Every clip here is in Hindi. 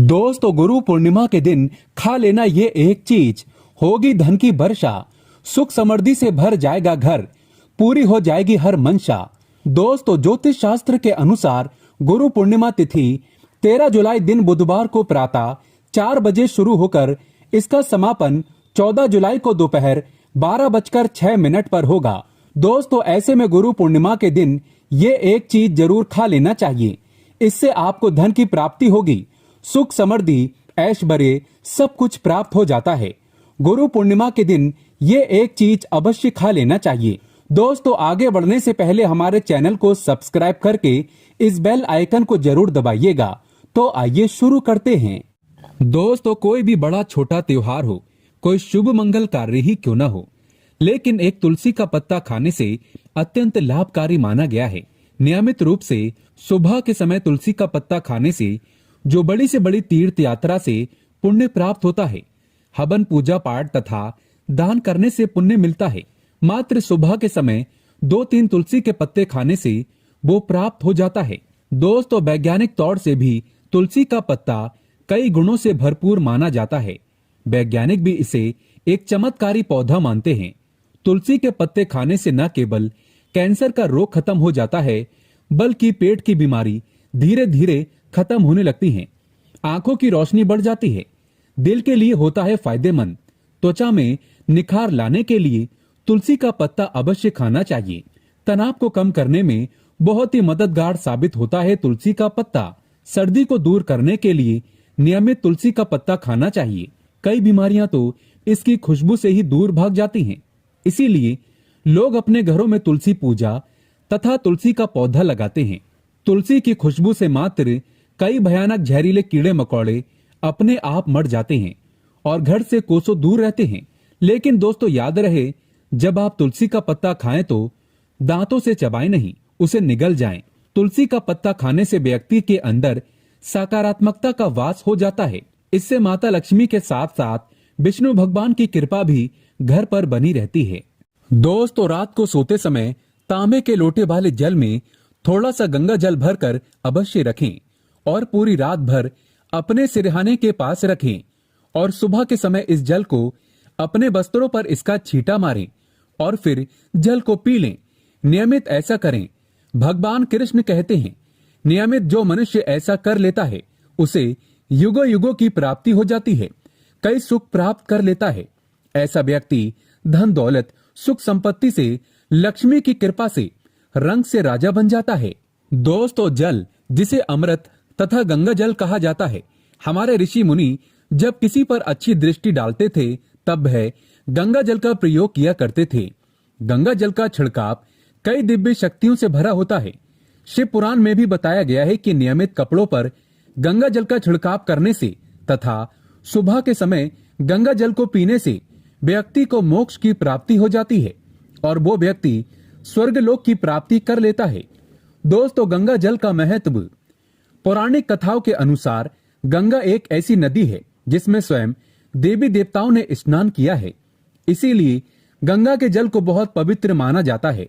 दोस्तों, गुरु पूर्णिमा के दिन खा लेना ये एक चीज, होगी धन की वर्षा, सुख समृद्धि से भर जाएगा घर, पूरी हो जाएगी हर मंशा। दोस्तों, ज्योतिष शास्त्र के अनुसार गुरु पूर्णिमा तिथि 13 जुलाई दिन बुधवार को प्रातः 4 बजे शुरू होकर इसका समापन 14 जुलाई को दोपहर 12:06 पर होगा। दोस्तों, ऐसे में गुरु पूर्णिमा के दिन ये एक चीज जरूर खा लेना चाहिए। इससे आपको धन की प्राप्ति होगी, सुख समृद्धि ऐश्वर्य सब कुछ प्राप्त हो जाता है। गुरु पूर्णिमा के दिन ये एक चीज अवश्य खा लेना चाहिए। दोस्तों, आगे बढ़ने से पहले हमारे चैनल को सब्सक्राइब करके इस बेल आइकन को जरूर दबाइएगा। तो आइए शुरू करते हैं। दोस्तों, कोई भी बड़ा छोटा त्योहार हो, कोई शुभ मंगल कार्य ही क्यों न हो, लेकिन एक तुलसी का पत्ता खाने से अत्यंत लाभकारी माना गया है। नियमित रूप से सुबह के समय तुलसी का पत्ता खाने से जो बड़ी से बड़ी तीर्थ यात्रा से पुण्य प्राप्त होता है, हवन पूजा पाठ तथा दान करने से पुण्य मिलता है। मात्र सुबह के समय 2-3 तुलसी के पत्ते खाने से वो प्राप्त हो जाता है। दोस्तों, वैज्ञानिक तौर से भी तुलसी का पत्ता कई गुणों से भरपूर माना जाता है। वैज्ञानिक भी इसे एक चमत्कारी पौधा मानते हैं। तुलसी के पत्ते खाने से न केवल कैंसर का रोग खत्म हो जाता है, बल्कि पेट की बीमारी धीरे धीरे खत्म होने लगती है, आंखों की रोशनी बढ़ जाती है, दिल के लिए होता है फायदेमंद, त्वचा में निखार लाने के लिए तुलसी का पत्ता अवश्य खाना चाहिए। तनाव को कम करने में बहुत ही मददगार साबित होता है तुलसी का पत्ता। सर्दी को दूर करने के लिए नियमित तुलसी का पत्ता खाना चाहिए। कई बीमारियां तो इसकी खुशबू से ही दूर भाग जाती हैं। इसीलिए लोग अपने घरों में तुलसी पूजा तथा तुलसी का पौधा लगाते हैं। तुलसी की खुशबू से मात्र कई भयानक जहरीले कीड़े मकोड़े अपने आप मर जाते हैं और घर से कोसों दूर रहते हैं। लेकिन दोस्तों, याद रहे, जब आप तुलसी का पत्ता खाएं तो दांतों से चबाएं नहीं, उसे निगल जाएं। तुलसी का पत्ता खाने से व्यक्ति के अंदर सकारात्मकता का वास हो जाता है। इससे माता लक्ष्मी के साथ साथ विष्णु भगवान की कृपा भी घर पर बनी रहती है। दोस्तों, रात को सोते समय तांबे के लोटे वाले जल में थोड़ा सा गंगा जल भरकर अवश्य रखें और पूरी रात भर अपने सिरहाने के पास रखें और सुबह के समय इस जल को अपने वस्त्रों पर इसका छींटा मारें और फिर जल को पी लें। नियमित ऐसा करें। भगवान कृष्ण कहते हैं, नियमित जो मनुष्य ऐसा कर लेता है उसे युगों युगों की प्राप्ति हो जाती है, कई सुख प्राप्त कर लेता है। ऐसा व्यक्ति धन दौलत सुख संपत्ति से, लक्ष्मी की कृपा से, रंग से राजा बन जाता है। दोस्तों, जल जिसे अमृत तथा गंगा जल कहा जाता है, हमारे ऋषि मुनि जब किसी पर अच्छी दृष्टि डालते थे तब वह गंगा जल का प्रयोग किया करते थे। गंगा जल का छिड़काव कई दिव्य शक्तियों से भरा होता है। शिव पुराण में भी बताया गया है कि नियमित कपड़ों पर गंगा जल का छिड़काव करने से तथा सुबह के समय गंगा जल को पीने से व्यक्ति को मोक्ष की प्राप्ति हो जाती है और वो व्यक्ति स्वर्ग लोक की प्राप्ति कर लेता है। दोस्तों, गंगा जल का महत्व। पौराणिक कथाओं के अनुसार गंगा एक ऐसी नदी है जिसमें स्वयं देवी देवताओं ने स्नान किया है। इसीलिए गंगा के जल को बहुत पवित्र माना जाता है।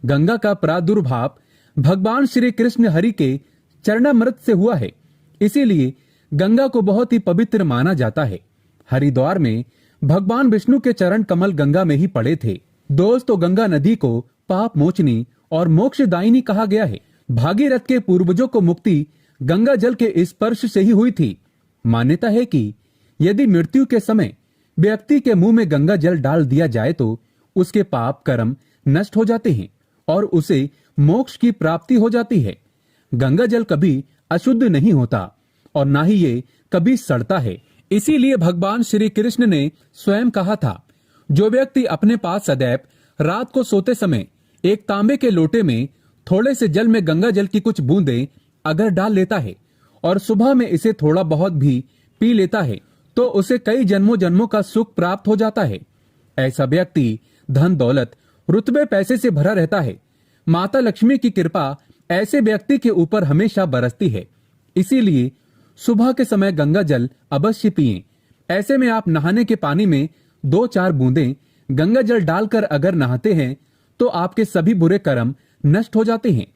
गंगा का प्रादुर्भाव भगवान श्री कृष्ण हरि के चरणामृत से हुआ है। इसीलिए गंगा को बहुत ही पवित्र माना जाता है। हरिद्वार में भगवान विष्णु के चरण कमल गंगा में ही पड़े थे। दोस्तों, गंगा नदी को पाप मोचनी और मोक्षदायिनी कहा गया है। भागीरथ के पूर्वजों को मुक्ति गंगा जल के स्पर्श से ही हुई थी। मान्यता है कि यदि मृत्यु के समय व्यक्ति के मुंह में गंगा जल डाल दिया जाए तो उसके पाप कर्म नष्ट हो जाते हैं और उसे मोक्ष की प्राप्ति हो जाती है। गंगा जल कभी अशुद्ध नहीं होता और ना ही ये कभी सड़ता है। इसीलिए भगवान श्री कृष्ण ने स्वयं कहा था, जो व्यक्ति अपने पास सदैव रात को सोते समय एक तांबे के लोटे में थोड़े से जल में गंगा जल की कुछ बूंदें अगर डाल लेता है और सुबह में इसे थोड़ा बहुत भी पी लेता है तो उसे कई जन्मों जन्मों का सुख प्राप्त हो जाता है। ऐसा व्यक्ति धन दौलत रुतबे पैसे से भरा रहता है। माता लक्ष्मी की कृपा ऐसे व्यक्ति के ऊपर हमेशा बरसती है। इसीलिए सुबह के समय गंगा जल अवश्य पिएं। ऐसे में आप नहाने के पानी में 2-4 बूंदें गंगा जल डालकर अगर नहाते हैं तो आपके सभी बुरे कर्म नष्ट हो जाते हैं।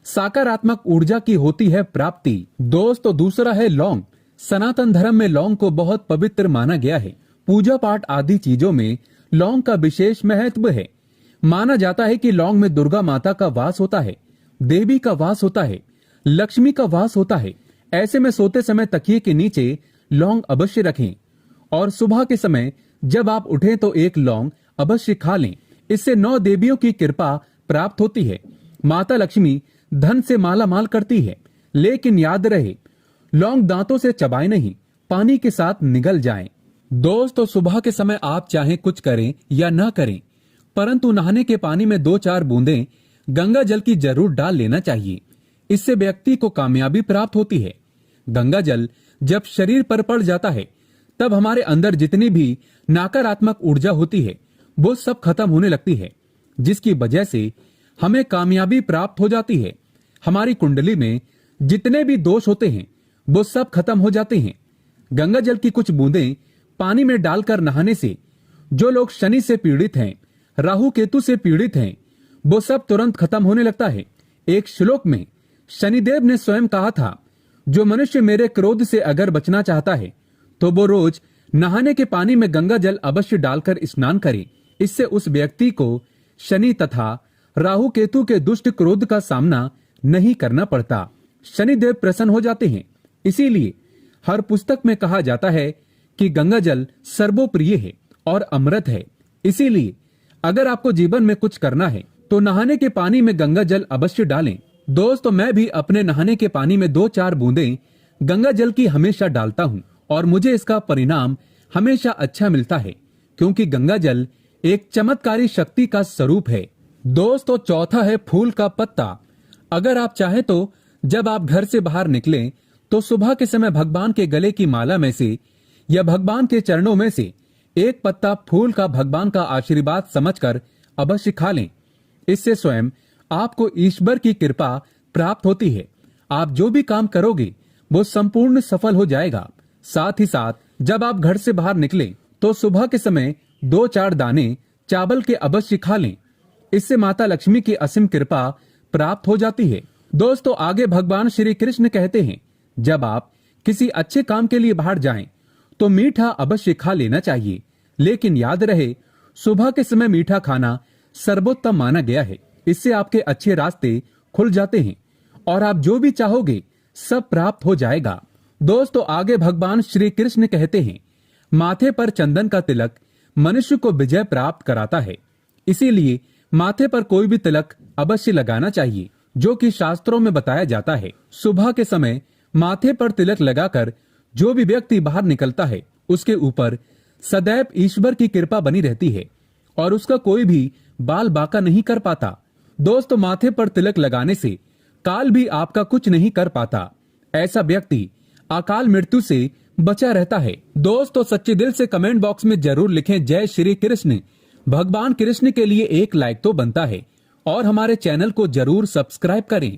सकारात्मक ऊर्जा की होती है प्राप्ति। दोस्तों, दूसरा है लौंग। सनातन धर्म में लौंग को बहुत पवित्र माना गया है। पूजा पाठ आदि चीजों में लौंग का विशेष महत्व है। माना जाता है कि लौंग में दुर्गा माता का वास होता है, देवी का वास होता है, लक्ष्मी का वास होता है। ऐसे में सोते समय तकिए के नीचे लौंग अवश्य रखें और सुबह के समय जब आप उठें तो एक लौंग अवश्य खा लें। इससे 9 देवियों की कृपा प्राप्त होती है। माता लक्ष्मी धन से माला माल करती है। लेकिन याद रहे, लौंग दांतों से चबाएं नहीं, पानी के साथ निगल जाएं। दोस्तों, सुबह के समय आप चाहे कुछ करें या न करें, परंतु नहाने के पानी में 2-4 बूंदें गंगा जल की जरूर डाल लेना चाहिए। इससे व्यक्ति को कामयाबी प्राप्त होती है। गंगा जल जब शरीर पर पड़ जाता है तब हमारे अंदर जितनी भी नकारात्मक ऊर्जा होती है वो सब खत्म होने लगती है, जिसकी वजह से हमें कामयाबी प्राप्त हो जाती है। हमारी कुंडली में जितने भी दोष होते हैं वो सब खत्म हो जाते हैं। गंगा जल की कुछ बूंदें पानी में डालकर नहाने से जो लोग शनि से पीड़ित हैं, राहु केतु से पीड़ित हैं, वो सब तुरंत खत्म होने लगता है। एक श्लोक में शनिदेव ने स्वयं कहा था, जो मनुष्य मेरे क्रोध से अगर बचना चाहता है तो वो रोज नहाने के पानी में गंगा जल अवश्य डालकर स्नान करे। इससे उस व्यक्ति को शनि तथा राहु केतु के दुष्ट क्रोध का सामना नहीं करना पड़ता। शनिदेव प्रसन्न हो जाते हैं। इसीलिए हर पुस्तक में कहा जाता है कि गंगा जल सर्वोप्रिय है और अमृत है। इसीलिए अगर आपको जीवन में कुछ करना है तो नहाने के पानी में गंगा जल अवश्य डालें। दोस्तों, मैं भी अपने नहाने के पानी में 2-4 बूंदें गंगा जल की हमेशा डालता हूँ और मुझे इसका परिणाम हमेशा अच्छा मिलता है, क्योंकि गंगा जल एक चमत्कारी शक्ति का स्वरूप है। दोस्तों, चौथा है फूल का पत्ता। अगर आप चाहें तो जब आप घर से बाहर निकलें तो सुबह के समय भगवान के गले की माला में से या भगवान के चरणों में से एक पत्ता फूल का भगवान का आशीर्वाद समझकर अवश्य खा लें। इससे स्वयं आपको ईश्वर की कृपा प्राप्त होती है। आप जो भी काम करोगे वो संपूर्ण सफल हो जाएगा। साथ ही साथ जब आप घर से बाहर निकलें तो सुबह के समय 2-4 दाने चावल के अवश्य खा लें। इससे माता लक्ष्मी की असीम कृपा प्राप्त हो जाती है। दोस्तों, आगे भगवान श्री कृष्ण कहते हैं, जब आप किसी अच्छे काम के लिए बाहर जाएं तो मीठा अवश्य खा लेना चाहिए। लेकिन याद रहे, सुबह के समय मीठा खाना सर्वोत्तम माना गया है। इससे आपके अच्छे रास्ते खुल जाते हैं और आप जो भी चाहोगे सब प्राप्त हो जाएगा। दोस्तों, आगे भगवान श्री कृष्ण कहते हैं, माथे पर चंदन का तिलक मनुष्य को विजय प्राप्त कराता है। इसीलिए माथे पर कोई भी तिलक अवश्य लगाना चाहिए, जो कि शास्त्रों में बताया जाता है। सुबह के समय माथे पर तिलक लगाकर जो भी व्यक्ति बाहर निकलता है उसके ऊपर सदैव ईश्वर की कृपा बनी रहती है और उसका कोई भी बाल बांका नहीं कर पाता। दोस्तों, माथे पर तिलक लगाने से काल भी आपका कुछ नहीं कर पाता। ऐसा व्यक्ति अकाल मृत्यु से बचा रहता है। दोस्तों, सच्चे दिल से कमेंट बॉक्स में जरूर लिखें जय श्री कृष्ण। भगवान कृष्ण के लिए एक लाइक तो बनता है और हमारे चैनल को जरूर सब्सक्राइब करें।